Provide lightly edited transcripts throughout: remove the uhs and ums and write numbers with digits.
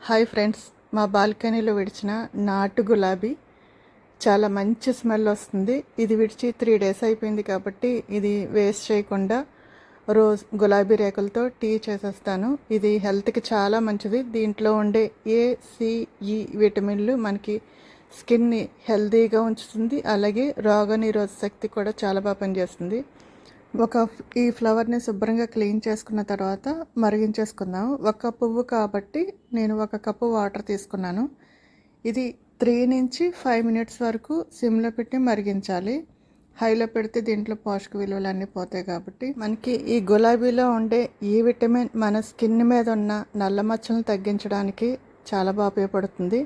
Hi friends, మా బాల్కనీలో విడిచిన నాటు గులాబీ చాలా మంచి స్మెల్ వస్తుంది. ఇది విడిచి 3 డేస్ అయిపోయింది కాబట్టి ఇది వేస్ట్ చేయకుండా రోజ్ గులాబీ రేకులతో టీ చేసేస్తాను. ఇది హెల్త్కి చాలా మంచిది. దీంట్లో ఉండే ACE విటమిన్లు మనకి స్కిన్ని హెల్తీగా ఉంచుతుంది. అలాగే రోగనిరోధక శక్తి కూడా చాలా బాగా పనిచేస్తుంది. ఈ ఫ్లవర్ని శుభ్రంగా క్లీన్ చేసుకున్న తర్వాత మరిగించేసుకుందాం. ఒక పువ్వు కాబట్టి నేను 1 కప్పు వాటర్ తీసుకున్నాను. ఇది 3 నుంచి 5 మినిట్స్ వరకు సిమ్లో పెట్టి మరిగించాలి. హైలో పెడితే దీంట్లో పోషక విలువలు అన్నీ పోతాయి కాబట్టి మనకి ఈ గులాబీలో ఉండే ఈ విటమిన్ మన స్కిన్ మీద ఉన్న నల్ల మచ్చలను తగ్గించడానికి చాలా బాగా ఉపయోగపడుతుంది.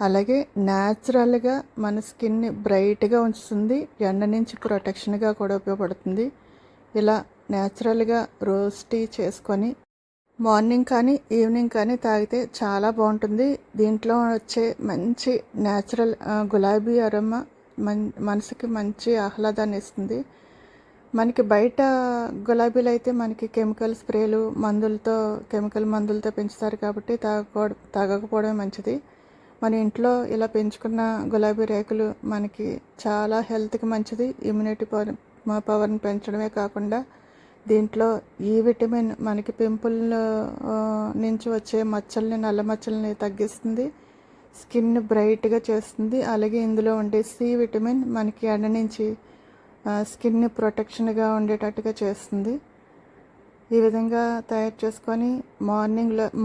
అలాగే న్యాచురల్గా మన స్కిన్ని బ్రైట్గా ఉంచుతుంది. ఎండ నుంచి ప్రొటెక్షన్గా కూడా ఉపయోగపడుతుంది. ఇలా న్యాచురల్గా రోజ్ టీ చేసుకొని మార్నింగ్ కానీ ఈవినింగ్ కానీ తాగితే చాలా బాగుంటుంది. దీంట్లో వచ్చే మంచి న్యాచురల్ గులాబీ అరోమా మనసుకి మంచి ఆహ్లాదాన్ని ఇస్తుంది. మనకి బయట గులాబీలు అయితే మనకి కెమికల్ స్ప్రేలు కెమికల్ మందులతో పెంచుతారు కాబట్టి తాగకపోవడమే మంచిది. మన ఇంట్లో ఇలా పెంచుకున్న గులాబీ రేకులు మనకి చాలా హెల్త్కి మంచిది. ఇమ్యూనిటీ పవర్ని పెంచడమే కాకుండా దీంట్లో ఈ విటమిన్ మనకి పింపుల్ నుంచి వచ్చే మచ్చల్ని, నల్ల మచ్చల్ని తగ్గిస్తుంది. స్కిన్ బ్రైట్గా చేస్తుంది. అలాగే ఇందులో ఉండే సి విటమిన్ మనకి ఎండ నుంచి స్కిన్ని ప్రొటెక్షన్గా ఉండేటట్టుగా చేస్తుంది. ఈ విధంగా తయారు చేసుకొని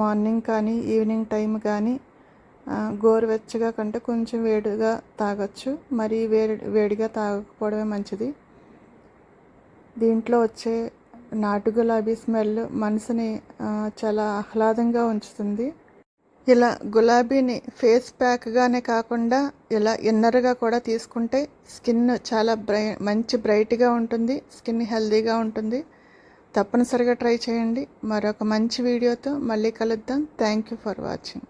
మార్నింగ్ కానీ ఈవినింగ్ టైం కానీ గోరువెచ్చగా కంటే కొంచెం వేడిగా తాగొచ్చు. మరి వేడిగా తాగకపోవడమే మంచిది. దీంట్లో వచ్చే నాటు గులాబీ స్మెల్ మనసుని చాలా ఆహ్లాదంగా ఉంచుతుంది. ఇలా గులాబీని ఫేస్ ప్యాక్గానే కాకుండా ఇలా ఇన్నర్గా కూడా తీసుకుంటే స్కిన్ చాలా మంచి బ్రైట్గా ఉంటుంది. స్కిన్ హెల్తీగా ఉంటుంది. తప్పనిసరిగా ట్రై చేయండి. మరొక మంచి వీడియోతో మళ్ళీ కలుద్దాం. Thank you for watching.